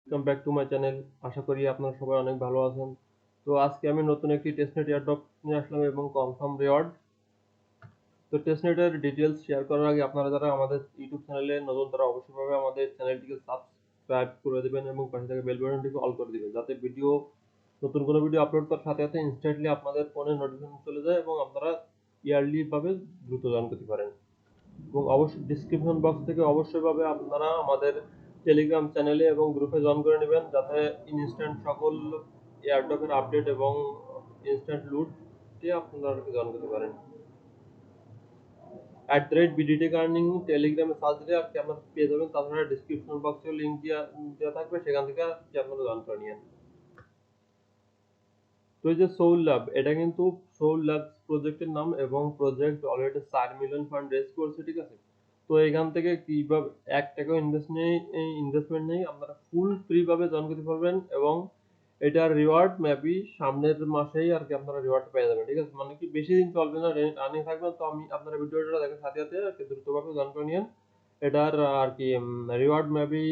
Welcome back to my channel. আশা করি আপনারা সবাই অনেক ভালো আছেন। তো আজকে আমি নতুন একটি টেস্টনেট এয়ারড্রপ নিয়ে আসলাম এবং কনফার্ম রিওয়ার্ড। তো টেস্টনেটের ডিটেলস শেয়ার করার আগে আপনারা যারা আমাদের ইউটিউব চ্যানেলে নতুন তারা অবশ্যইভাবে আমাদের চ্যানেলটিকে সাবস্ক্রাইব করে দেবেন এবং পাশে থাকা বেল বাটনটিকে অল করে দিবেন, যাতে নতুন কোনো ভিডিও আপলোড করার সাথে সাথে ইনস্ট্যান্টলি আপনাদের ফোনে নোটিফিকেশন চলে যায় এবং আপনারা ইয়ারলি ভাবে দ্রুত জয়েন করতে পারেন। এবং অবশ্যই ডেসক্রিপশন বক্স থেকে অবশ্যইভাবে আপনারা আমাদের টেলিগ্রাম চ্যানেলে এবং গ্রুপে জয়েন করে নেবেন, যাতে ইনস্ট্যান্ট সকল এয়ারড্রপের আপডেট এবং ইনস্ট্যান্ট লুটে আপনারা জয়েন করতে পারেন। @BDT আর্নিং টেলিগ্রামে সার্চ দিলে আর কি আপনারা পেয়ে যাবেন। তাছাড়া ডেসক্রিপশন বক্সে লিঙ্ক দেওয়া থাকবে, সেখান থেকে আপনারা জয়েন করে নিন। তো এই যে সোল ল্যাব, এটা কিন্তু সোল ল্যাব প্রজেক্টের নাম এবং project already 4 million fund raise করছে, ঠিক আছে। তো এখান থেকে কিভাবে 1 টাকাও ইনভেস্টমেন্ট নেই, আপনারা ফুল ফ্রি ভাবে জয়েন করতে পারবেন এবং এটার রিওয়ার্ড মেবি সামনের মাসেই আর কি আপনারা রিওয়ার্ড পেয়ে যাবেন, ঠিক আছে। মানে কি বেশি দিন চলবে না, রানিং থাকবে। তো আমি আপনারা ভিডিওটা দেখার সাথে সাথে আর কি দ্রুতভাবে জয়েন করে নিন। এটার আর কি রিওয়ার্ড মেবি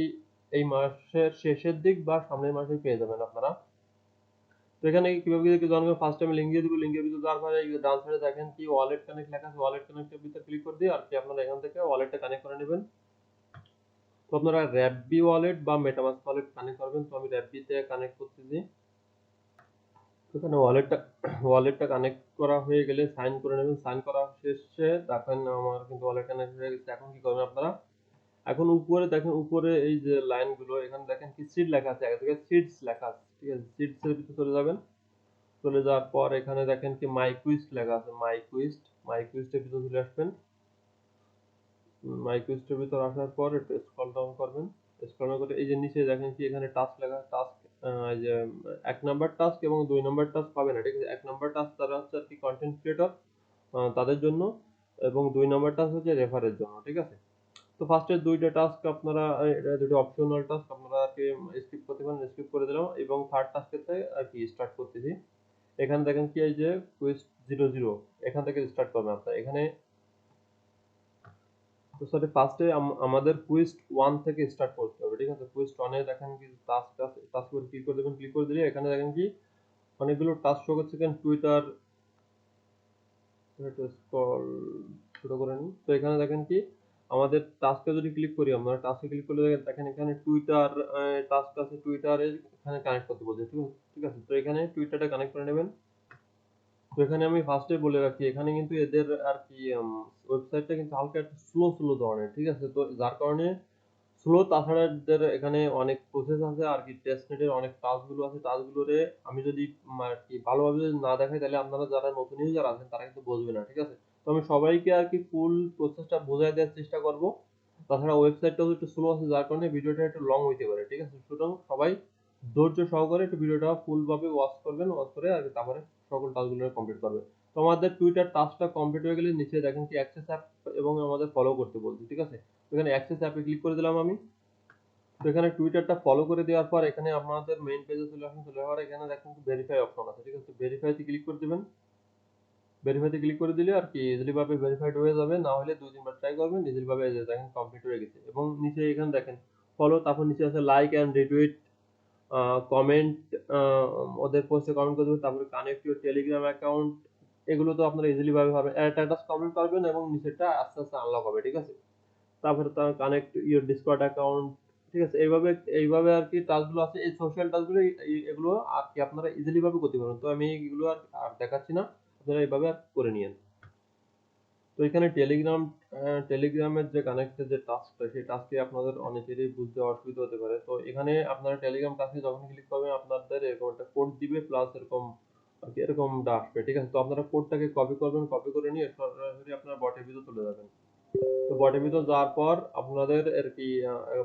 এই মাসের শেষের দিক বা সামনের মাসেই পেয়ে যাবেন আপনারা। তো এখানে কিভাবে জয়েন করবেন, ফার্স্ট আমি লিঙ্ক দিয়ে দিব। লিঙ্কের ভিতরে যাওয়ার পরে এই ডান সাইডে দেখেন কি ওয়ালেট কানেক্ট লেখা আছে, ওয়ালেট কানেক্টের ভিতরে ক্লিক করে দিয়ে আর কি আপনারা এখান থেকে ওয়ালেটটা কানেক্ট করে নেবেন। তো আপনারা র্যাপবি ওয়ালেট বা মেটামাস্ক ওয়ালেট কানেক্ট করবেন। তো আমি র্যাপবি তে কানেক্ট করতেছি। এখানে ওয়ালেটটা কানেক্ট করা হয়ে গেলে সাইন করে নেবেন। সাইন করা শেষে দেখেন আমার কিন্তু ওয়ালেট কানেক্ট হয়ে গেছে। এখন কি করবেন আপনারা, এখন উপরে দেখেন, উপরে এই যে লাইনগুলো এখানে দেখেন কি সিড লেখা আছে, আগে থেকে সিডস লেখা আছে, ঠিক আছে। সিডস এর ভিতরে চলে যাবেন। চলে যাওয়ার পর এখানে দেখেন কি মাই কুইস্ট লেখা আছে, মাই কুইস্টের ভিতরে চলে আসবেন। মাই কুইস্টের ভিতর আসার পর একটু স্ক্রল ডাউন করবেন। স্ক্রল ডাউন করে এই যে নিচে দেখেন কি এখানে টাস্ক লেখা, টাস্ক এই যে 1 নাম্বার টাস্ক এবং 2 নাম্বার টাস্ক পাবে না, ঠিক আছে। 1 নাম্বার টাস্ক তারা হচ্ছে আর কি কন্টেন্ট ক্রিয়েটর, তাদের জন্য, এবং 2 নাম্বার টাস্ক হচ্ছে রেফারের জন্য, ঠিক আছে। তো ফার্স্টের দুইটা টাস্ক আপনারা এটা দুটো অপশনাল টাস্ক, আপনারা আর কি স্কিপ করতে পারেন, স্কিপ করে দিলাম এবং থার্ড টাস্কেতে আর কি স্টার্ট করতেছি। এখানে দেখেন কি এই যে কুইজ 00, এখান থেকে স্টার্ট করবেন আপনারা। এখানে তো সরি ফার্স্টে আমাদের কুইজ 1 থেকে স্টার্ট করতে হবে, ঠিক আছে। কুইজ 1 এ দেখেন কি টাস্ক টাস্ক করে ক্লিক করে দেবেন। ক্লিক করে দিলে এখানে দেখেন কি অনেকগুলো টাস্ক শো করছে। এখানে টুইটার, একটু স্ক্রল ছোট করে নিই। তো এখানে দেখেন কি আমাদের টাস্কে যদি ক্লিক করি, আমরা টাস্কে ক্লিক করলে দেখেন এখানে টুইটার টাস্ক আছে, টুইটারে এখানে কানেক্ট করতে বলছে, ঠিক আছে। তো এখানে টুইটারটা কানেক্ট করে নেবেন। তো এখানে আমি ফার্স্টে বলে রাখি, এখানে কিন্তু এদের আর কি ওয়েবসাইটটা কিন্তু হালকা একটু স্লো ধরনের, ঠিক আছে। তো যার কারণে স্লো, তাছাড়া এদের এখানে অনেক প্রসেস আছে আর কি, টেস্টনেটের অনেক টাস্কগুলো আছে। টাস্কগুলোরে আমি যদি আর কি ভালোভাবে যদি না দেখাই, তাহলে আপনারা যারা নতুন ইউজার আছেন তারা কিন্তু বুঝবে না, ঠিক আছে। তো আমি সবাইকে আর কি ফুল প্রসেসটা বোঝাই দেওয়ার চেষ্টা করব। তাছাড়া ওয়েবসাইটটাও একটু স্লো আছে, যার কারণে ভিডিওটা একটু লং হইতে পারে, ঠিক আছে। সুতরাং সবাই ধৈর্য সহকারে একটু ভিডিওটা ফুল ভাবে ওয়াচ করবেন, ওয়াচ করে আর কি তারপরে সকল টাস্কগুলো কমপ্লিট করবেন। তো আমাদের টুইটার টাস্কটা কমপ্লিট হয়ে গেলে নিচে দেখেন কি অ্যাক্সেস অ্যাপ এবং আমাদের ফলো করতে বলছে, ঠিক আছে। এখানে অ্যাক্সেস অ্যাপে ক্লিক করে দিলাম আমি। তো এখানে টুইটারটা ফলো করে দেওয়ার পর এখানে আপনাদের মেইন পেজে চলে আসুন। চলে যাওয়ার এখানে দেখেন ভেরিফাই অপশন আছে, ঠিক আছে। ভেরিফাইতে ক্লিক করে দিবেন। ভেরিফাইতে ক্লিক করে দিলে আর কি ইজিলি ভাবে ভেরিফাইড হয়ে যাবে। না হলে 2-3 বার ট্রাই করবেন, ইজিলি ভাবে এই যে দেখেন কমপ্লিট হয়ে গেছে। এবং নিচে এখানে দেখেন ফলো, তারপর নিচে আছে লাইক এন্ড রিটুইট, কমেন্ট, ওদের পোস্টে কমেন্ট করে দেবেন, তারপরে কানেক্ট ইউর টেলিগ্রাম অ্যাকাউন্ট। এগুলো তো আপনারা ইজিলি ভাবে পাবেন। একটা টাস্ক কমপ্লিট করবেন এবং নিচেরটা আস্তে আস্তে আনলক হবে, ঠিক আছে। তারপরে তার কানেক্ট ইউর ডিসকর্ড অ্যাকাউন্ট, ঠিক আছে। এইভাবে আর কি টাস্কগুলো আছে, এই সোশ্যাল টাস্কগুলো এগুলো আর কি আপনারা ইজিলি ভাবে করতে পারবেন। তো আমি এগুলো আর দেখাচ্ছি না, আপনারা এইভাবে আর করে নিয়েন। তো এখানে টেলিগ্রামের যে কানেক্টের যে টাস্কটা, সেই টাস্কে আপনাদের অনেকেরই বুঝতে অসুবিধা হতে পারে। তো এখানে আপনারা টেলিগ্রাম টাস্কে যখন ক্লিক করবেন, আপনাদের এরকম একটা কোড দিবে, প্লাস এরকম আর কি এরকমটা আসবে, ঠিক আছে। তো আপনারা কোডটাকে কপি করবেন, কপি করে নিয়ে সরাসরি আপনার বটের ভিতরে চলে যাবেন। তো বটের ভিতর যাওয়ার পর আপনাদের আর কি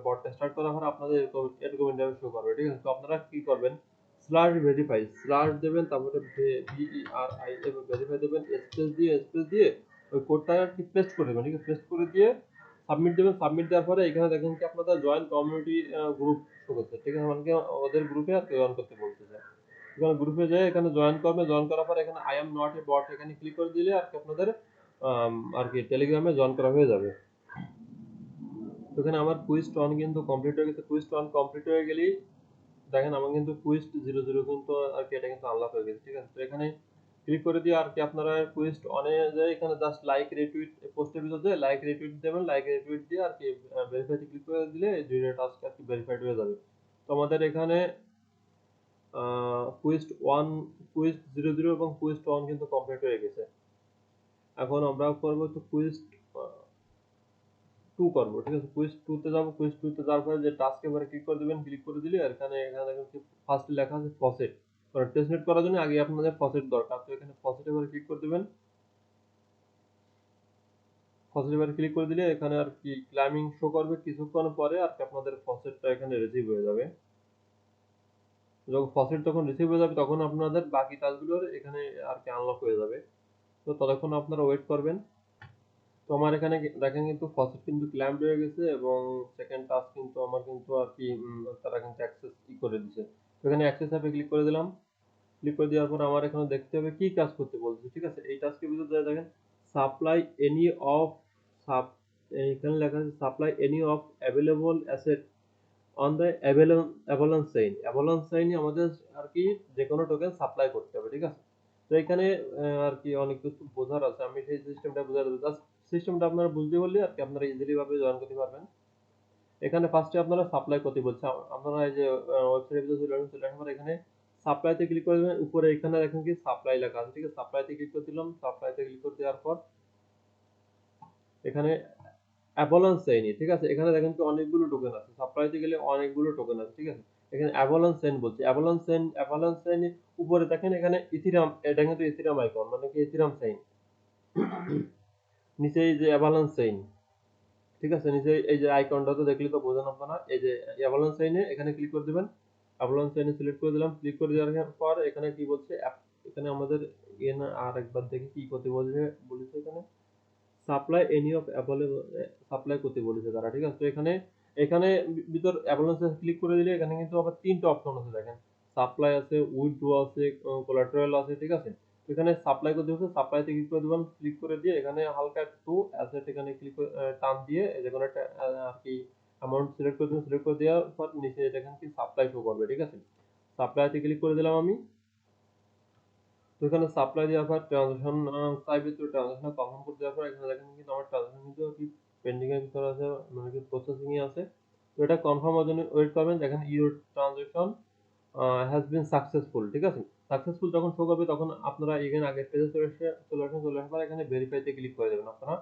বটটা স্টার্ট করার পর আপনাদের এরকম এরকম ইন্টারভিউ শো করবে, ঠিক আছে। তো আপনারা কি করবেন, স্ল্যাশ দেবেন, তারপরে VERI এবং ভেরিফাই দেবেন, স্পেস দিয়ে ওই কোডটা কি পেস্ট করে দেবেন, ঠিক আছে। পেস্ট করে দিয়ে সাবমিট দেবেন। সাবমিট দেওয়ার পরে এখানে দেখেন কি আপনাদের জয়েন কমিউনিটি গ্রুপ শো করছে, ঠিক আছে। মানে কি ওদের গ্রুপে আর জয়েন করতে বলতেছে। এখানে গ্রুপে যেয়ে এখানে জয়েন করবে। জয়েন করার পর এখানে আই এম নট এ বট এখানে ক্লিক করে দিলে আর কি আপনাদের আর কি টেলিগ্রামে জয়েন করা হয়ে যাবে। তো এখানে আমার কুইজ 1 কিন্তু কমপ্লিট হয়ে গেছে। কুইজ 1 কমপ্লিট হয়ে গেলেই দেখেন আমার কিন্তু কুইস্ট 00 কিন্তু আর কি এটা কিন্তু আনলক হয়ে গেছে, ঠিক আছে। তো এখানে ক্লিক করে দিয়ে আর কি আপনারা কুইস্ট অনে যায় এখানে জাস্ট লাইক রিটুইট পোস্টের ভিতর দিয়ে লাইক রিটুইট দেবেন, লাইক রিটুইট দিয়ে আর কি ভেরিফাইতে ক্লিক করে দিলে এই দুইটা টাস্ক আর কি ভেরিফাইড হয়ে যাবে। তো আমাদের এখানে কুইস্ট 1, কুইস্ট 00 এবং কুইস্ট 1 কিন্তু কমপ্লিট হয়ে গেছে। এখন আমরা করব তো কুইস্ট 2 করব, ঠিক আছে। কুইজ 2 তে যাব, কুইজ 2 তে যাওয়ার পরে যে টাস্ক এবারে ক্লিক করে দিবেন, ক্লিক করে দিলে এখানে কিন্তু ফার্স্ট লেখা আছে ফসেট। কারণ টেস্টনেট করার জন্য আগে আপনাদের ফসেট দরকার। তো এখানে ফসেট এবারে ক্লিক করে দিবেন। ফসেট এবারে ক্লিক করে দিলে এখানে আর কি ক্লাইমিং শো করবে, কিছুক্ষণ পরে আর কি আপনাদের ফসেটটা এখানে রিসিভ হয়ে যাবে। যখন ফসেট তখন রিসিভ হয়ে যাবে তখন আপনাদের বাকি টাস্কগুলোর এখানে আর কি আনলক হয়ে যাবে। তো ততক্ষণ আপনারা ওয়েট করবেন। তো আমার এখানে দেখেন কিন্তু ফসেট কিন্তু ক্ল্যাম্পড হয়ে গেছে এবং সেকেন্ড টাস্ক কিন্তু আমার কিন্তু আর কি তারা কিন্তু অ্যাক্সেস করে দিছে। তো এখানে অ্যাক্সেস অ্যাপে ক্লিক করে দিলাম। ক্লিক করে দেওয়ার পর আমার এখানে দেখতে হবে কি কাজ করতে বলছে, ঠিক আছে। এই টাস্কের ভিতরে দেখেন সাপ্লাই এনি অফ সাব, এখানে লেখা আছে supply any of available asset on the Avalanche chain. Avalanche চেইনে আমাদের আর কি যে কোনো টোকেন সাপ্লাই করতে হবে, ঠিক আছে। তো এখানে আর কি অনেক কিছু বোঝার আছে, আমি সেই সিস্টেমটা বোঝার জাস্ট সিস্টেমটা আপনারা বুঝতে পারলে আর কি আপনারা ইজিলি ভাবে জয়েন করতে পারবেন। এখানে ফার্স্টে আপনারা সাপ্লাই করতে বলছে, আপনারা এই যে ওয়েবসাইটের ভিতরে চলে আসবেন, চলে আসার পর এখানে সাপ্লাইতে ক্লিক করে দেবেন। উপরে এখানে দেখেন কি সাপ্লাই লেখা আছে, ঠিক আছে। সাপ্লাইতে ক্লিক করে দিলাম। সাপ্লাইতে ক্লিক করে দেওয়ার পর এখানে অ্যাভালান্স চেইন, ঠিক আছে। এখানে দেখেন কি অনেকগুলো টোকেন আছে, সাপ্লাইতে গেলে অনেকগুলো টোকেন আছে, ঠিক আছে। এখানে অ্যাভালান্স চেইন বলছে, অ্যাভালান্স চেইন উপরে দেখেন এখানে ইথিরিয়াম, এটা কিন্তু ইথিরিয়াম আইকন মানে কি ইথিরিয়াম চেইন। নিচে এই যে অ্যাভালান্স চেইন, ঠিক আছে। নিচে এই যে আইকনটা তো দেখলে তো বোঝেন আপনারা, এই যে অ্যাভালান্স চেইনে এখানে ক্লিক করে দিবেন। অ্যাভালান্স চেইনে সিলেক্ট করে দিলাম। ক্লিক করে দেওয়ার পর এখানে কি বলছে, এখানে আমাদের এখানে আর একবার দেখি কি করতে বলছে। বলেছে এখানে supply any of available, supply করতে বলেছে তারা, ঠিক আছে। তো এখানে এখানে ভিতর অ্যাভালান্সে ক্লিক করে দিলে এখানে কিন্তু আবার তিনটা অপশন আছে দেখেন, সাপ্লাই আছে, উইথড্র আছে, কোলাটেরাল আছে, ঠিক আছে। তো এখানে সাপ্লাই করতে হচ্ছে, সাপ্লাইতে ক্লিক করে দিবেন। ক্লিক করে দিয়ে এখানে হালকা একটু অ্যাসেট এখানে ক্লিক করে টান দিয়ে যে কোনো একটা আর কি অ্যামাউন্ট সিলেক্ট করে দিবেন। সিলেক্ট করে দেওয়ার পর নিচে দেখেন কি সাপ্লাই শো করবে, ঠিক আছে। সাপ্লাইতে ক্লিক করে দিলাম আমি। তো এখানে সাপ্লাই দেওয়ার পর ট্রানজাকশন চাইবে, তো ট্রানজাকশন কনফার্ম করে দেওয়ার পর এখানে দেখেন কিন্তু আমার ট্রানজাকশন কিন্তু কি পেন্ডিং এর ভিতরে আছে, মানে কি প্রসেসিং এ আছে। তো এটা কনফার্ম হওয়ার জন্য ওয়েট করবেন। দেখেন your transaction has been successful, ঠিক আছে। সাকসেসফুল যখন শো করবে তখন আপনারা এখানে আগের পেজে চলে আসার পর এখানে ভেরিফাইতে ক্লিক করে দেবেন। আপনারা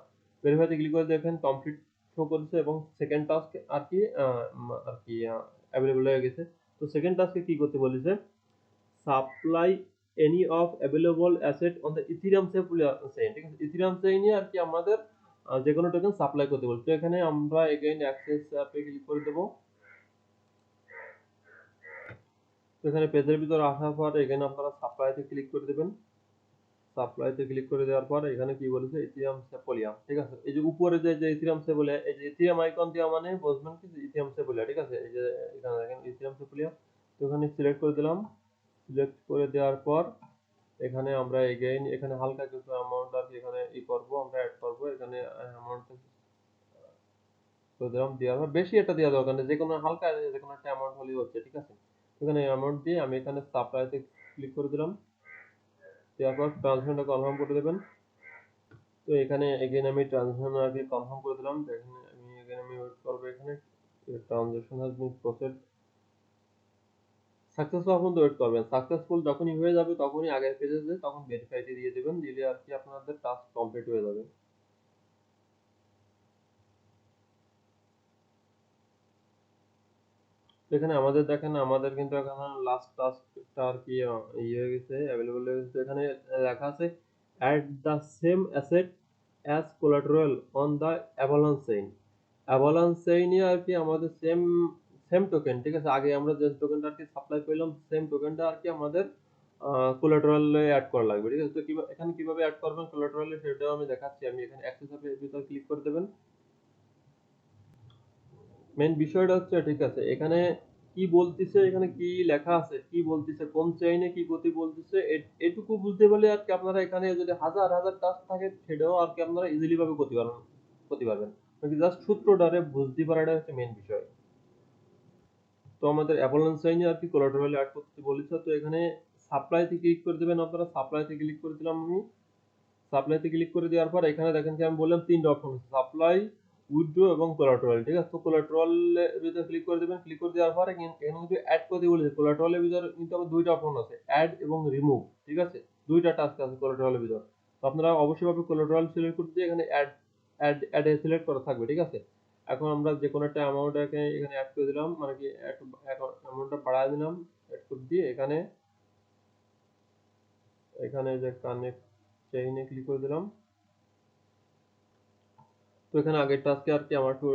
ভেরিফাইতে ক্লিক করে দেখেন কমপ্লিট শো করেছে এবং সেকেন্ড টাস্ক আর কি অ্যাভেলেবল হয়ে গেছে। তো সেকেন্ড টাস্কে কি করতে বলেছে, supply any of available asset on the ethereum chain, ঠিক আছে। ইথিরিয়াম চেইনে আর কি আমাদের যে কোনো টোকেন সাপ্লাই করতে বলছে। তো এখানে আমরা এগেইন অ্যাক্সেস অ্যাপে ক্লিক করে দেব। তো এখানে পেজের ভিতরে আসার পর এখানে আপনারা সাপ্লাইতে ক্লিক করে দেবেন। সাপ্লাইতে ক্লিক করে দেওয়ার পর এখানে কি বলেছে ইথিরিয়াম সেপোলিয়াম, ঠিক আছে। এই যে উপরে যে ইথিরিয়াম সেপোলিয়া, এই যে ইথিরিয়াম আইকন দেওয়া মানে বুঝবেন কি ইথিরিয়াম সেপোলিয়া, ঠিক আছে। এই যে এখানে দেখেন ইথিরিয়াম সেপোলিয়া। তো এখানে সিলেক্ট করে দিলাম। সিলেক্ট করে দেওয়ার পর এখানে আমরা এগেইন এখানে হালকা কিছু অ্যামাউন্ট আর কি এখানে করব, আমরা অ্যাড করব এখানে অ্যামাউন্ট করে দিলাম। দেওয়ার পর বেশি এটা দেওয়া দরকার নেই, যে কোনো হালকা যে কোনো একটা অ্যামাউন্ট হলেই হচ্ছে, ঠিক আছে। এখানে অ্যামাউন্ট দিয়ে আমি এখানে সাপ্লাইতে ক্লিক করে দিলাম। দেওয়ার পর ট্রানজাকশনটা কনফার্ম করে দেবেন। তো এখানে এগেইন আমি ট্রানজাকশন আর কি কনফার্ম করে দিলাম। দেখেন আমি এখানে আমি ওয়েট করব, এখানে transaction has been processed successful পর্যন্ত ওয়েট করবেন। সাকসেসফুল যখনই হয়ে যাবে তখনই আগের পেজে যে তখন ভেরিফাইতে দিয়ে দেবেন, দিলে আর কি আপনাদের টাস্ক কমপ্লিট হয়ে যাবে। এখানে আমাদের দেখেন আমাদের কিন্তু এখানে লাস্ট টাস্কটা আর কি ইয়ে হয়ে গেছে, অ্যাভেলেবল হয়ে গেছে। এখানে লেখা আছে add the same asset as collateral on the Avalanche chain. Avalanche চেইনে আর কি আমাদের সেম সেম টোকেন, ঠিক আছে। আগে আমরা যে টোকেনটা আর কি সাপ্লাই করলাম সেম টোকেনটা আর কি আমাদের কোলাটেরালে অ্যাড করা লাগবে, ঠিক আছে। তো এখানে কিভাবে অ্যাড করবেন কোলাটেরালে সেটাও আমি দেখাচ্ছি। আমি এখানে অ্যাক্সেস অ্যাপের ভিতর ক্লিক করে দেবেন। মেইন বিষয়টা হচ্ছে, ঠিক আছে, এখানে কি বলতিছে, এখানে কি লেখা আছে, কি বলতিছে, কোন চেইনে কি গতি বলতিছে, এটুকু বুঝতে পারলে আর কি আপনারা এখানে যদি হাজার হাজার টাস্ক থাকে সেটাও আর কি আপনারা ইজিলি ভাবে করতে পারবেন। জাস্ট সূত্রটারে বুঝতে পারাটা হচ্ছে মেইন বিষয়। তো আমাদের অ্যাভালান্স চেইনে আর কি কোলাটেরাল অ্যাড করতে বলেছে। তো এখানে সাপ্লাইতে ক্লিক করে দেবেন আপনারা। সাপ্লাইতে ক্লিক করে দিলাম আমি। সাপ্লাইতে ক্লিক করে দেওয়ার পর এখানে দেখেন কি আমি বললাম 3টা অপশন আছে, সাপ্লাই, উইথড্র এবং কোলাটেরাল। ঠিক আছে, তো কোলাটেরাল এর ভিতরে ক্লিক করে দিবেন। ক্লিক করে দেওয়ার পরে এখানে কিন্তু অ্যাড করতে বলেছে। কোলাটেরালের ভিতরে কিন্তু আবার দুইটা অপশন আছে, অ্যাড এবং রিমুভ। ঠিক আছে, দুইটা টাস্ক আছে কোলাটেরালের ভিতর। তো আপনারা অবশ্যই ভাবে কোলাটেরাল সিলেক্ট করতে দিয়ে এখানে অ্যাড এ সিলেক্ট করা থাকবে। ঠিক আছে, এখন আমরা যে কোনো একটা অ্যামাউন্ট এখানে অ্যাড করে দিলাম, মানে কি অ্যামাউন্টটা বাড়ায় দিলাম। অ্যাড করে দিয়ে এখানে এখানে যে কানেক্ট চেইনে ক্লিক করে দিলাম। তো এখানে আগের টাস্কে আর কি আমার একটু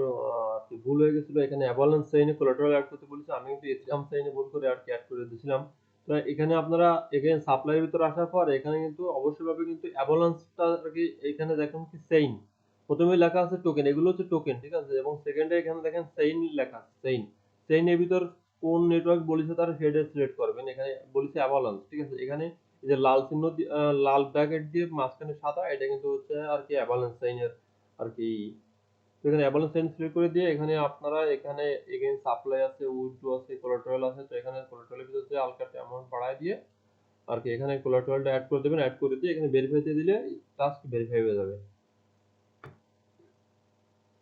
আর কি ভুল হয়ে গেছিল, এখানে অ্যাভালান্স চেইনে কোলাটেরাল অ্যাড করতে বলেছে, আমি কিন্তু ইথিরিয়াম চেইনে ভুল করে আর কি অ্যাড করে দিয়েছিলাম। তো এখানে আপনারা এখানে সাপ্লাইয়ের ভিতরে আসার পর এখানে কিন্তু অবশ্যই ভাবে কিন্তু অ্যাভালান্সটা আর কি এখানে দেখেন কি চেইন, প্রথমে লেখা আছে টোকেন, এগুলো হচ্ছে টোকেন। ঠিক আছে, এবং সেকেন্ডে এখানে দেখেন চেইন লেখা আছে, চেইনের ভিতর কোন নেটওয়ার্ক বলেছে তারা সেটা সিলেক্ট করবেন। এখানে বলেছে অ্যাভালান্স। ঠিক আছে, এখানে এই যে লাল চিহ্ন লাল ব্র্যাকেট দিয়ে মাঝখানে সাদা, এটা কিন্তু হচ্ছে আর কি অ্যাভালান্স চেইনের আর কি। তো এখানে অ্যাভালান্স চেইন সিলেক্ট করে দিয়ে এখানে আপনারা এখানে এগেইন সাপ্লাই আছে, উইথড্র আছে, কোলাটেরাল আছে। তো এখানে কোলাটেরালের ভিতর দিয়ে হালকা অ্যামাউন্ট বাড়ায় দিয়ে আর কি এখানে কোলাটেরালটা অ্যাড করে দেবেন। অ্যাড করে দিয়ে এখানে ভেরিফাই দিয়ে দিলে টাস্ক ভেরিফাই হয়ে যাবে।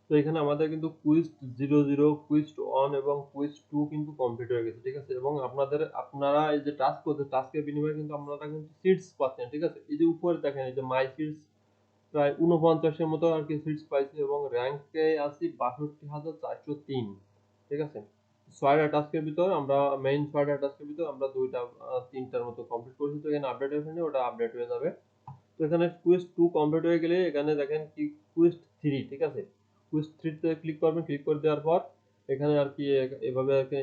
তো এখানে আমাদের কিন্তু কুইজ 00, কুইজ 1 এবং কুইজ 2 কিন্তু কমপ্লিট হয়ে গেছে। ঠিক আছে, এবং আপনারা এই যে টাস্ক করতে, টাস্কের বিনিময়ে কিন্তু আপনারা কিন্তু সিটস পাচ্ছেন। ঠিক আছে, এই যে উপরে দেখেন এই যে মাই সিটস প্রায় 49 এর মতো আর কি সিটস পাইছি, এবং র‍্যাঙ্কে আছি ৬২,৪০৩। ঠিক আছে, ৬টা টাস্কের ভিতর আমরা মেইন ৬টা টাস্কের ভিতর আমরা 2টা 3টার মতো কমপ্লিট করেছি। তো এখানে আপডেট হয়নি, ওটা আপডেট হয়ে যাবে। তো এখানে কুইজ 2 কমপ্লিট হয়ে গেলে এখানে দেখেন কি কুইজ 3। ঠিক আছে, কুইজ 3 তে ক্লিক করবেন। ক্লিক করে দেওয়ার পর এখানে আর কি এভাবে আর কি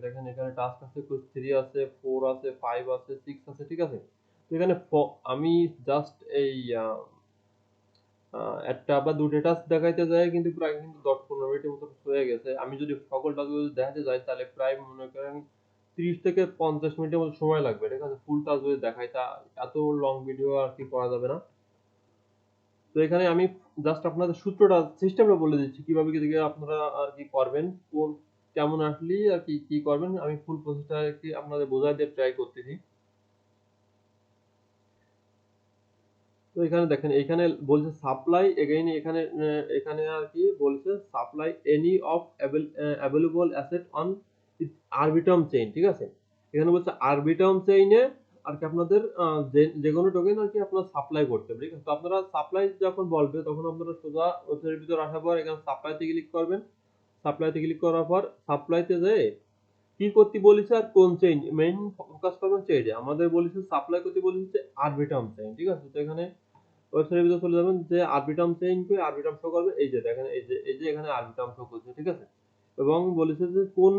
দেখেন এখানে টাস্ক আছে, কুইজ 3 আছে, 4 আছে, 5 আছে, 6 আছে। ঠিক আছে, তো এখানে আমি জাস্ট এই একটা বা দুটো টাস্ক দেখাইতে যায় কিন্তু প্রায় কিন্তু 10-15 মিনিটের মতো হয়ে গেছে। আমি যদি সকল টাস্ক যদি দেখাতে যাই তাহলে প্রায় মনে করেন 30 থেকে 50 মিনিটের মতো সময় লাগবে। ঠিক আছে, ফুল টাস্ক যদি দেখাই তা এত লং ভিডিও আর কি করা যাবে না। তো এখানে আমি জাস্ট আপনাদের সূত্রটা সিস্টেমটা বলে দিচ্ছি কিভাবে কি থেকে আপনারা আর কি করবেন, কোন কেমন আসলে আর কি কি করবেন, আমি ফুল প্রসেসটা আর কি আপনাদের বোঝাই দিয়ে ট্রাই করতেছি। তো এখানে দেখেন এখানে বলছে সাপ্লাই এগেইন, এখানে এখানে আর কি বলছে supply any of available asset on Arbitrum chain. ঠিক আছে, এখানে বলছে আরবিটাম চেইনে আর কি আপনাদের যে কোনো টোকেন আর কি আপনারা সাপ্লাই করতে হবে। ঠিক আছে, তো আপনারা সাপ্লাই যখন বলবে তখন আপনারা সোজা ওয়েবসাইটের ভিতর আসার পর এখানে সাপ্লাইতে ক্লিক করবেন। সাপ্লাইতে ক্লিক করার পর সাপ্লাইতে যেয়ে কি করতে বলেছে আর কোন চেইন মেইন ফোকাস করবেন চেইনে। আমাদের বলেছে সাপ্লাই করতে বলেছে আরবিটাম চেইন। ঠিক আছে, তো এখানে ওয়েবসাইটের ভিতরে চলে যাবেন, যে আরবিটাম চেইন করে আরবিটাম শো করবে, এই যে দেখেন এই যে এখানে আরবিটাম শো করছে। ঠিক আছে, এবং বলেছে যে কোন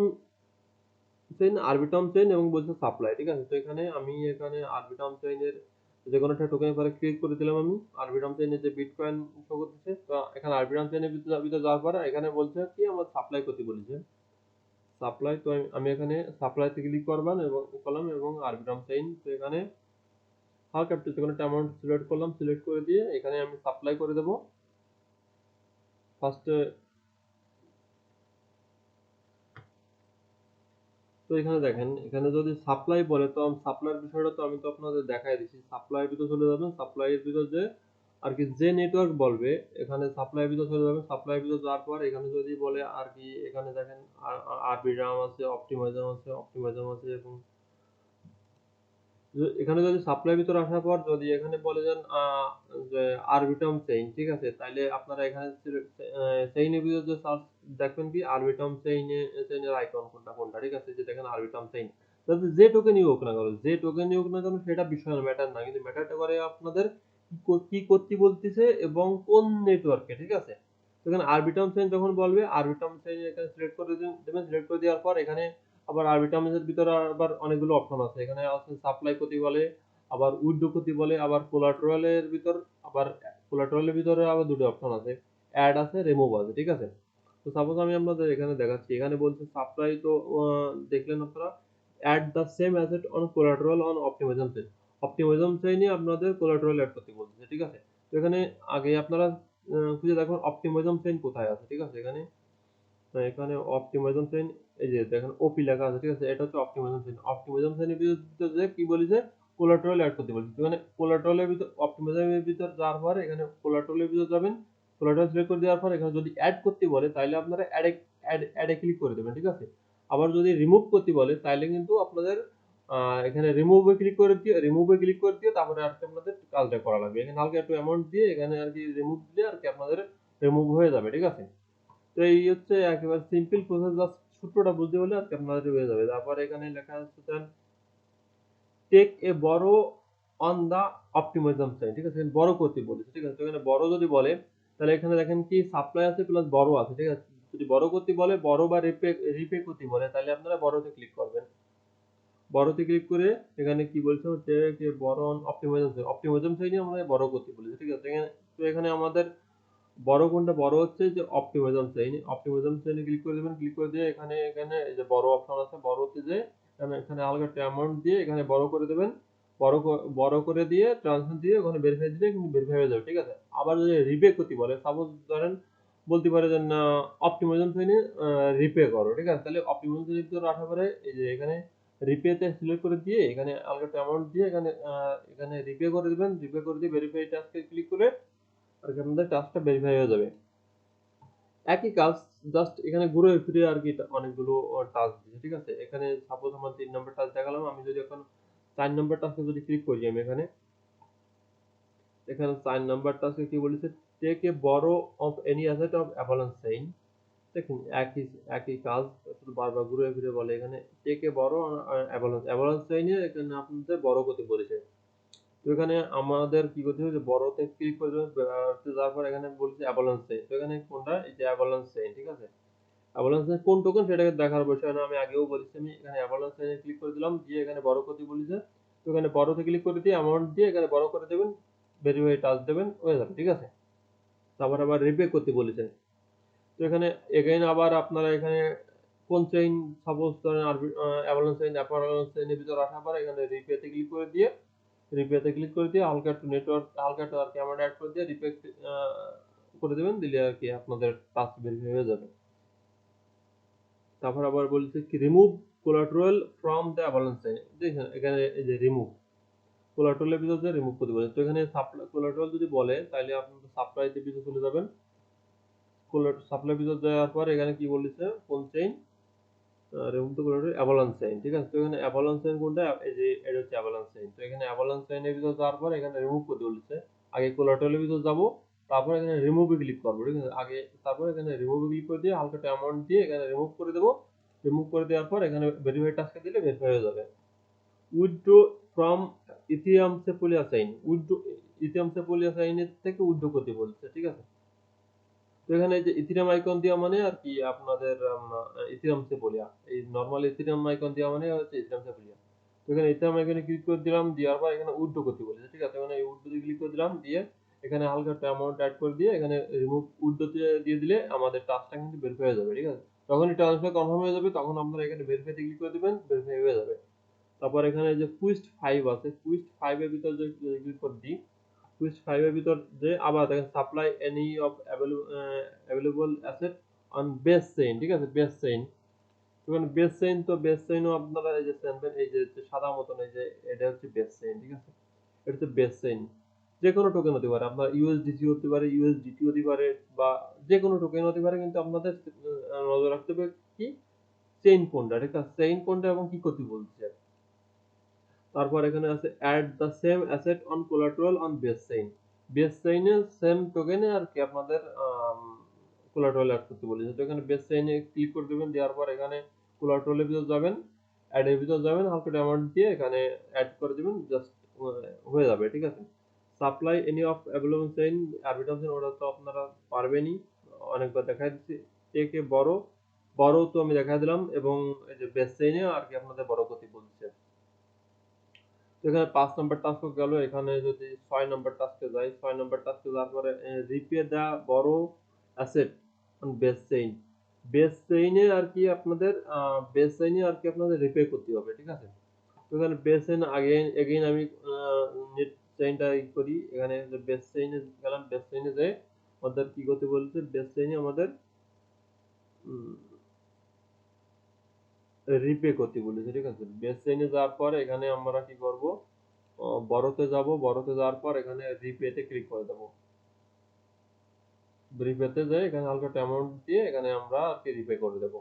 চেইন, আরবিটাম চেইন, এবং বলছে সাপ্লাই। ঠিক আছে, তো এখানে আমি এখানে আরবিটাম চেইনের যে কোনো একটা টোকেন পরে ক্লিক করে দিলাম। আমি আরবিটাম চেইনের যে বিটকয়েন শো করতেছে, তো এখানে আরবিটাম চেইনের ভিতরে যাওয়ার পরে এখানে বলছে কি আমার সাপ্লাই করতে বলেছে সাপ্লাই। তো আমি এখানে সাপ্লাইতে ক্লিক করবেন এবং করলাম এবং আরবিটাম চেইন। তো এখানে হালকা একটু যে কোনো একটা অ্যামাউন্ট সিলেক্ট করলাম, সিলেক্ট করে দিয়ে এখানে আমি সাপ্লাই করে দেবো ফার্স্টে। তো এখানে দেখেন এখানে যদি সাপ্লাই বলে তো সাপ্লাইয়ের বিষয়টা তো আমি তো আপনাদের দেখাই দিচ্ছি। সাপ্লাইয়ের ভিতরে চলে যাবেন, সাপ্লাইয়ের ভিতর যে আর কি যে নেটওয়ার্ক বলবে এখানে সাপ্লাইয়ের ভিতর চলে যাবেন। সাপ্লাইয়ের ভিতর যাওয়ার পর এখানে যদি বলে আর কি এখানে দেখেন আরবিটাম আছে, অপটিমাইজাম আছে এবং এখানে যদি সাপ্লাইয়ের ভিতরে আসার পর যদি এখানে বলে যান যে আরবিটাম চেইন। ঠিক আছে, তাহলে আপনারা এখানে চেইনের ভিতরে যে সার্চ দেখবেন কি আরবিটাম চেইনের আইকন কোনটা কোনটা। ঠিক আছে, যে দেখেন আরবিটাম চেইন, তাহলে যে টোকেনই হোক না কেন, যে টোকেনই হোক না কেন সেটা বিষয় না, ম্যাটার না, কিন্তু ম্যাটারটা করে আপনাদের কি করতে বলতেছে এবং কোন নেটওয়ার্কে। ঠিক আছে, এখানে আরবিটাম চেইন যখন বলবে আরবিটাম চেইন এখানে সিলেক্ট করে দেবেন। সিলেক্ট করে দেওয়ার পর এখানে আবার আরবিটামের ভিতরে আবার অনেকগুলো অপশন আছে। এখানে আছে সাপ্লাই করতে বলে, আবার উইথড্র করতে বলে, আবার কোলাটেরালের ভিতর, আবার কোলাটেরালের ভিতরে আবার দুটো অপশন আছে, অ্যাড আছে, রিমুভ আছে। ঠিক আছে, তো সাপোজ আমি আপনাদের এখানে দেখাচ্ছি। এখানে বলছে সাপ্লাই, তো দেখলেন আপনারা add the same asset on collateral on Optimism chain. Optimism চেইনে আপনাদের কোলাটেরাল অ্যাড করতে বলছে। ঠিক আছে, তো এখানে আগে আপনারা খুঁজে দেখুন অপটিমাইজাম চেইন কোথায় আছে। ঠিক আছে, এখানে এখানে অপটিমাইজেশন চেইন, এই যে দেখেন ওপি লেখা আছে, ঠিক আছে, এটা হচ্ছে অপটিমাইজেশন চেইন। অপটিমাইজেশন চেইনের ভিতরে কি বলেছে, কোলাটেরাল অ্যাড করতে বলেছে। এখানে কোলাটেরালের ভিতর অপটিমাইজেশনের ভিতর যাওয়ার পরে এখানে কোলাটেরালের ভিতর যাবেন, কোলাটেরাল সিলেক্ট করে দেওয়ার পর এখানে যদি অ্যাড করতে বলে তাহলে আপনারা অ্যাডে ক্লিক করে দেবেন, ঠিক আছে। আবার যদি রিমুভ করতে বলে তাহলে কিন্তু আপনাদের এখানে রিমুভে ক্লিক করে দিয়ে তারপরে আর কি আপনাদের কাজটা করা লাগবে। এখানে হালকা একটু অ্যামাউন্ট দিয়ে এখানে আর কি রিমুভ দিলে আর কি আপনাদের রিমুভ হয়ে যাবে, ঠিক আছে। তো এই হচ্ছে একেবারে সিম্পল প্রসেস, জাস্ট সূত্রটা বুঝতে পারলে আর কি আপনাদের হয়ে যাবে। তারপর এখানে লেখা আছে টেক এ বড় অন দা অপটিমাইজেশন সাইড, ঠিক আছে, বড় করতে বলেছে, ঠিক আছে। তো এখানে বড় যদি বলে তাহলে এখানে দেখেন কি সাপ্লাই আছে প্লাস বড় আছে, ঠিক আছে। যদি বড় করতে বলে, বড় বা রিপে করতে বলে তাহলে আপনারা বড়তে ক্লিক করবেন। বড়তে ক্লিক করে এখানে কি বলছে হচ্ছে যে বড় অন অপটিমাইজেশন সাইডে আমরা বড় করতে বলেছে, ঠিক আছে। তো এখানে আমাদের বড় কোনটা, বড় হচ্ছে যে অপটিমাইজেশন চেইনে ক্লিক করে দেবেন। ক্লিক করে দিয়ে এখানে এখানে এই যে বড় অপশন আছে, বড়তে যে এখানে হালকা একটা অ্যামাউন্ট দিয়ে এখানে বড় করে দেবেন। বড় করে দিয়ে ট্রান্সফার দিয়ে ওখানে ভেরিফাই দিলে কিন্তু ভেরিফাই হয়ে যাবে, ঠিক আছে। আবার যদি রিপে করতে বলে, সাপোজ ধরেন বলতে পারে যে না অপটিমাইজেশন চেইনে রিপে করো, ঠিক আছে। তাহলে অপটিমাইজেশন চেইনে ভিতরে রাখার পরে এই যে এখানে রিপেতে সিলেক্ট করে দিয়ে এখানে হালকা একটা অ্যামাউন্ট দিয়ে এখানে এখানে রিপে করে দিবেন। রিপে করে দিয়ে ভেরিফাই টাস্কে ক্লিক করে আর কি আপনাদের টাস্কটা ভেরিফাই হয়ে যাবে। একই কাজ, জাস্ট এখানে ঘুরে ফিরে আর কি অনেকগুলো টাস্ক দিচ্ছে, ঠিক আছে। এখানে সাপোজ আমার 3 নম্বর টাস্ক দেখালাম, আমি যদি এখন 4 নম্বর টাস্কে যদি ক্লিক করি, আমি এখানে এখানে 4 নম্বর টাস্কে কি বলেছে, টেক এ বড় of any asset of avalanche chain. দেখুন একই একই কাজ, শুধু বারবার ঘুরে ফিরে বলে এখানে টেক এ বড় অ্যাভালান্স চেইনে এখানে আপনাদের বড় করতে বলেছে। তো এখানে আমাদের কি করতে হবে, যে বড়তে ক্লিক করে দেবেন, যাওয়ার পর এখানে বলছে অ্যাভালান্স চেইন। তো এখানে কোনটা, এই যে অ্যাভালান্স চেইন, ঠিক আছে। অ্যাভালান্স চেইন কোন টোকেন সেটাকে দেখার বিষয় না, আমি আগেও বলেছি। আমি এখানে অ্যাভালান্স চেইনে ক্লিক করে দিলাম, দিয়ে এখানে বড় করতে বলেছে। তো এখানে বড়তে ক্লিক করে দিয়ে অ্যামাউন্ট দিয়ে এখানে বড় করে দেবেন, ভেরিফাই টাচ দেবেন, হয়ে যাবে, ঠিক আছে। তারপর আবার রিপে করতে বলেছে। তো এখানে এগেইন আবার আপনারা এখানে কোন চেইন, সাপোজ ধরেন অ্যাভালান্স চেইন, অ্যাভালান্স চেইনের ভিতর আসার পর এখানে রিপেতে ক্লিক করে দিয়ে হালকা একটু নেটওয়ার্ক, হালকা একটু আর ক্যামেরা অ্যাড করে দিয়ে রিপেক্ট করে দেবেন, দিলে আর কি আপনাদের টাস্ক ভেরিফাই হয়ে যাবে। তারপর আবার বলছে কি remove collateral from the Avalanche chain, দেখেন এখানে এই যে রিমুভ কোলাটেরালের ভিতর দিয়ে রিমুভ করতে বলে। তো এখানে কোলাটেরাল যদি বলে তাহলে আপনাদের সাপ্লাইতে ভিতরে চলে যাবেন। সাপ্লাই ভিতর যাওয়ার পর এখানে কি বলেছে, কোন chain remove the collateral avalanche chain, ঠিক আছে। তো এখানে অ্যাভালান্স চেইন কোনটা, এই যে এটা হচ্ছে অ্যাভালান্স চেইন। তো এখানে অ্যাভালান্স চেইনের ভিতর যাওয়ার পর এখানে রিমুভ করতে বলেছে। আগে কোলাটেরালের ভিতর যাব, তারপর এখানে রিমুভে ক্লিক করবো, ঠিক আছে। আগে তারপর এখানে রিমুভে ক্লিক করে দিয়ে হালকা একটা অ্যামাউন্ট দিয়ে এখানে রিমুভ করে দেবো। রিমুভ করে দেওয়ার পর এখানে ভেরিফাই টাস্কে দিলে ভেরিফাই হয়ে যাবে। উইথড্র ফ্রম ইথিয়াম সেপোলিয়া সাইন, উইথড্র ইথিয়াম সেপোলিয়া সাইনের থেকে উইথড্র করতে বলছে, ঠিক আছে। তো এখানে যে ইথিরিয়াম আইকন দেওয়া মানে আর কি আপনাদের ইথিরিয়াম সেপোলিয়া, এই নরমাল ইথিরিয়াম আইকন দেওয়া মানে হচ্ছে ইথিরিয়াম সেপোলিয়া। তো এখানে ইথিরিয়াম আইকনে ক্লিক করে দিলাম, দেওয়ার পর এখানে উইথড্র করতে বলেছে, ঠিক আছে। এখানে উইথড্র ক্লিক করে দিলাম, দিয়ে এখানে হালকা একটা অ্যামাউন্ট অ্যাড করে দিয়ে এখানে রিমুভ উইথড্র দিয়ে দিলে আমাদের টাস্কটা কিন্তু ভেরিফাই হয়ে যাবে, ঠিক আছে। যখনই ট্রান্সফার কনফার্ম হয়ে যাবে তখন আপনারা এখানে ভেরিফাইতে ক্লিক করে দিবেন, ভেরিফাই হয়ে যাবে। তারপর এখানে যে কুইস্ট 5 আছে, কুইস্ট 5 এর ভিতর যদি ক্লিক করে দিই, কুইস্ট 5 এর ভিতর যে আবার দেখেন supply any of available asset on Base chain, ঠিক আছে, বেস চেইন। এখানে বেস চেইন, তো বেস চেইনও আপনারা এই যে চেনবেন, এই যে সাদা মতন, এই যে এটা হচ্ছে বেস চেইন, ঠিক আছে। এটা হচ্ছে বেস চেইন, যে কোনো টোকেন হতে পারে, আপনার ইউএসডিসি হতে পারে, ইউএসডিটি হতে পারে, বা যে কোনো টোকেন হতে পারে, কিন্তু আপনাদের নজর রাখতে হবে কি চেইন কোনটা, ঠিক আছে, চেইন কোনটা এবং কি করতে বলছে। তারপর এখানে আছে add the same asset on collateral on Base chain, Base চেইনে সেম টোকেনে আর কি আপনাদের কোলাটেরাল অ্যাড করতে বলেছে। তো এখানে বেস চেইনে ক্লিক করে দেবেন, দেওয়ার পর এখানে কোলাটেরালের ভিতর যাবেন, অ্যাড এর ভিতর যাবেন, হালকা অ্যামাউন্ট দিয়ে এখানে অ্যাড করে দিবেন, জাস্ট হয়ে যাবে, ঠিক আছে। Supply any of available chain Arbitrum chain, ওটা তো আপনারা পারবেনই, অনেকবার দেখাই দিচ্ছি। টেকে বড়, বড় তো আমি দেখাই দিলাম, এবং এই যে বেস চেইনে আর কি আপনাদের বড় করতে বলছে। এখানে 5 নাম্বার টাস্ক গেল। এখানে যদি 6 নাম্বার টাস্কে যাই, 6 নাম্বার টাস্কে যাওয়ার পরে repay the borrow asset on Base chain, Base চেইনে আর কি আপনাদের বেস চেইনে আর কি আপনাদের রিপে করতে হবে, ঠিক আছে। তো এখানে বেস চেইন এগেইন আমি নেট চেইনটা করি, এখানে বেস চেইনে গেলাম, বেস চেইনে যাই আমাদের কি করতে বলছে, বেস চেইনে আমাদের রিপে করতে বলেছে, ঠিক আছে। বেস চেইনে যাওয়ার পর এখানে আমরা কি করব, বড়তে যাব, বড়তে যাওয়ার পর এখানে রিপেতে ক্লিক করে দেব। রিপেতে যাই এখানে হালকা অ্যামাউন্ট দিয়ে এখানে আমরা আর কি রিপে করে দেব।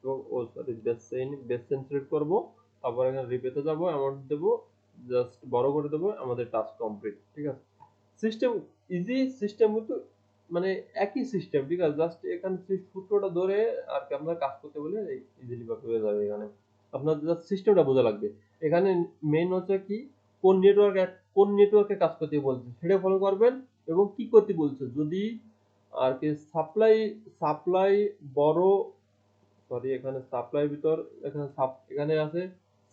এবং ও সরি বেস চেইন সিলেক্ট করব, তারপর এখানে রিপেতে যাব, অ্যামাউন্ট দেব, জাস্ট বড় করে দেব, আমাদের টাস্ক কমপ্লিট, ঠিক আছে। সিস্টেম ইজি, সিস্টেম কিন্তু মানে একই সিস্টেম, ঠিক আছে। জাস্ট এখানে সেই সূত্রটা ধরে আর কি আপনার কাজ করতে বলে ইজিলি ভাবে হয়ে যাবে। এখানে আপনার জাস্ট সিস্টেমটা বোঝা লাগবে। এখানে মেইন হচ্ছে কি, কোন নেটওয়ার্কে কাজ করতে বলছে সেটা ফলো করবেন, এবং কি করতে বলছে যদি আর কি সাপ্লাই বড়, সরি এখানে সাপ্লাই ভিতর, এখানে আছে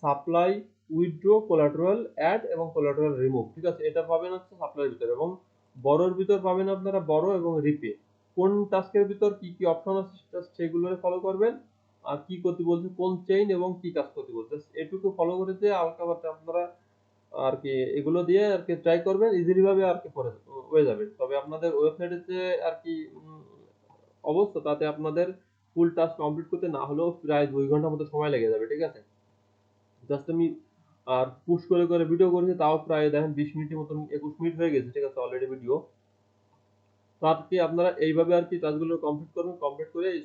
সাপ্লাই, উইথড্র, কোলাteral অ্যাড এবং কোলাteral রিমুভ, ঠিক আছে। এটা পাবেন হচ্ছে সাপ্লাই ভিতর, এবং বড়র ভিতর পাবেন আপনারা বড় এবং রিপে। কোন টাস্কের ভিতর কি কি অপশন আছে সেগুলো ফলো করবেন, আর কি করতে বলছে কোন চেইন এবং কি কাজ করতে বলছে এটুকু ফলো করে দিয়ে হালকা পাতলা আপনারা আর কি এগুলো দিয়ে আর কি ট্রাই করবেন, ইজিলি ভাবে আর কি হয়ে যাবে। তবে আপনাদের ওয়েবসাইটে যে আর কি অবস্থা, তাতে আপনাদের ফুল টাস্ক কমপ্লিট করতে না হলেও প্রায় 2 ঘন্টার মতো সময় লেগে যাবে, ঠিক আছে। জাস্ট আমি আর পুশ করে করে ভিডিও করেছি, তাও প্রায় দেখেন 20 মিনিটের মতন, 21 মিনিট হয়ে গেছে, ঠিক আছে, অলরেডি ভিডিও। তো আর কি আপনারা এইভাবে আর কি টাস্কগুলো কমপ্লিট করবেন, কমপ্লিট করে এই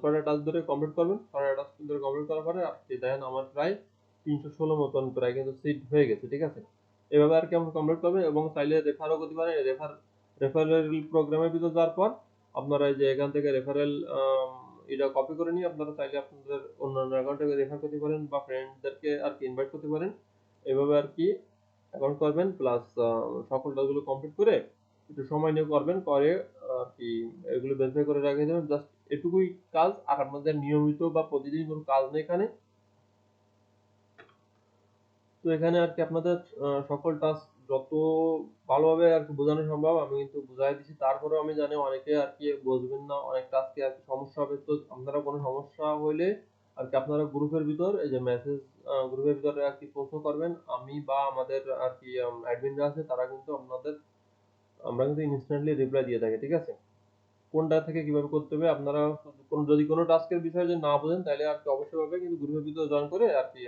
6টা টাস্ক ধরে কমপ্লিট করবেন। 6টা টাস্ক ধরে কমপ্লিট করার পরে আর কি দেখেন আমার প্রায় 316 মতন প্রায় কিন্তু সিট হয়ে গেছে, ঠিক আছে। এভাবে আর কি আমরা কমপ্লিট করবেন, এবং চাইলে রেফারও করতে পারেন। রেফারেল প্রোগ্রামের ভিতর যাওয়ার পর আপনারা এই যে এখান থেকে রেফারেল এটা কপি করে নিয়ে আপনারা চাইলে আপনাদের অন্যান্য অ্যাকাউন্টে রেফার করতে পারেন, বা ফ্রেন্ডদেরকে আর কি ইনভাইট করতে পারেন। এভাবে আর কি অ্যাকাউন্ট করবেন, প্লাস সকল টাস্কগুলো কমপ্লিট করে একটু সময় নিয়ে করবেন, করে আর কি এগুলো ভেরিফাই করে রেখে দেবেন। জাস্ট এটুকুই কাজ, আর আপনাদের নিয়মিত বা প্রতিদিন কোনো কাজ নেই এখানে। তো এখানে আর কি আপনাদের সকল টাস্ক যত ভালোভাবে আর কি বোঝানো সম্ভব আমি কিন্তু বুঝাই দিচ্ছি। তারপরেও আমি জানি অনেকে আর কি বুঝবেন না, অনেক টাস্কে আর কি সমস্যা হবে। তো আপনারা কোনো সমস্যা হইলে আর কি আপনারা গ্রুপের ভিতর এই যে মেসেজ, গ্রুপের ভিতরে আর কি প্রশ্ন করবেন, আমি বা আমাদের আর কি অ্যাডমিনরা আছে, তারা কিন্তু আমরা কিন্তু ইনস্ট্যান্টলি রিপ্লাই দিয়ে থাকি, ঠিক আছে। কোনটা থেকে কিভাবে করতে হবে আপনারা যদি কোনো টাস্কের বিষয়ে যদি না বোঝেন, তাহলে আর কি অবশ্যই ভাবে কিন্তু গ্রুপের ভিতরে জয়েন করে আর কি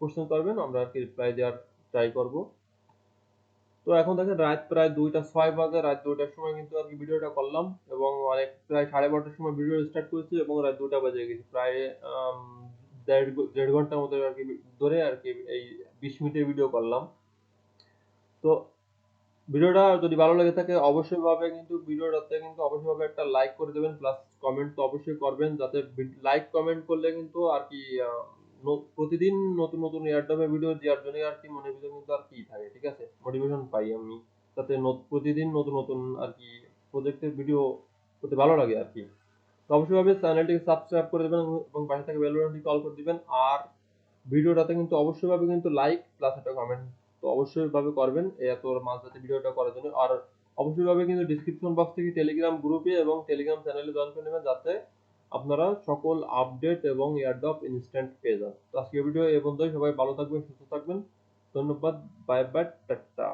কোশ্চেন করবেন, আমরা আর কি রিপ্লাই দেওয়ার ট্রাই করব। তো এখন দেখেন রাত প্রায় 2টা 6 বাজে, রাত 2টার সময় কিন্তু আর কি ভিডিওটা করলাম, এবং অনেক প্রায় 12:30টার সময় ভিডিও স্টার্ট করেছি, এবং রাত 2টা বাজে গেছে প্রায় আম, দেড় ঘন্টার মতো আর কি ধরে আর কি এই 20 মিনিটের ভিডিও করলাম। তো ভিডিওটা যদি ভালো লেগে থাকে অবশ্যই ভাবে কিন্তু ভিডিওটাতে কিন্তু অবশ্যই ভাবে একটা লাইক করে দেবেন, প্লাস কমেন্ট তো অবশ্যই করবেন, যাতে লাইক কমেন্ট করলে কিন্তু আর কি প্রতিদিন নতুন নতুন এয়ারড্রপে ভিডিও দেওয়ার জন্য আর কি মনের ভিতরে কিন্তু আর কি থাকে, ঠিক আছে, মোটিভেশন পাই আমি, যাতে প্রতিদিন নতুন নতুন আর কি প্রজেক্টের ভিডিও করতে ভালো লাগে আর কি। তো অবশ্যই ভাবে চ্যানেলটিকে সাবস্ক্রাইব করে দেবেন, এবং পাশে থাকা বেল বাটনটি কল করে দিবেন। আর ভিডিওটাতে কিন্তু অবশ্যই ভাবে কিন্তু লাইক প্লাস একটা কমেন্ট তো অবশ্যই ভাবে করবেন, এত মাঝরাতে ভিডিওটা করার জন্য। আর অবশ্যই ভাবে কিন্তু ডিসক্রিপশন বক্স থেকে টেলিগ্রাম গ্রুপে এবং টেলিগ্রাম চ্যানেলে জয়েন করে নেবেন, যাতে আপনারা সকল আপডেট এবং এয়ারড্রপ ইনস্ট্যান্ট পেয়ে যান। তো আজকের ভিডিও এই পর্যন্তই। সবাই ভালো থাকবেন, সুস্থ থাকবেন। ধন্যবাদ। Bye bye, tata.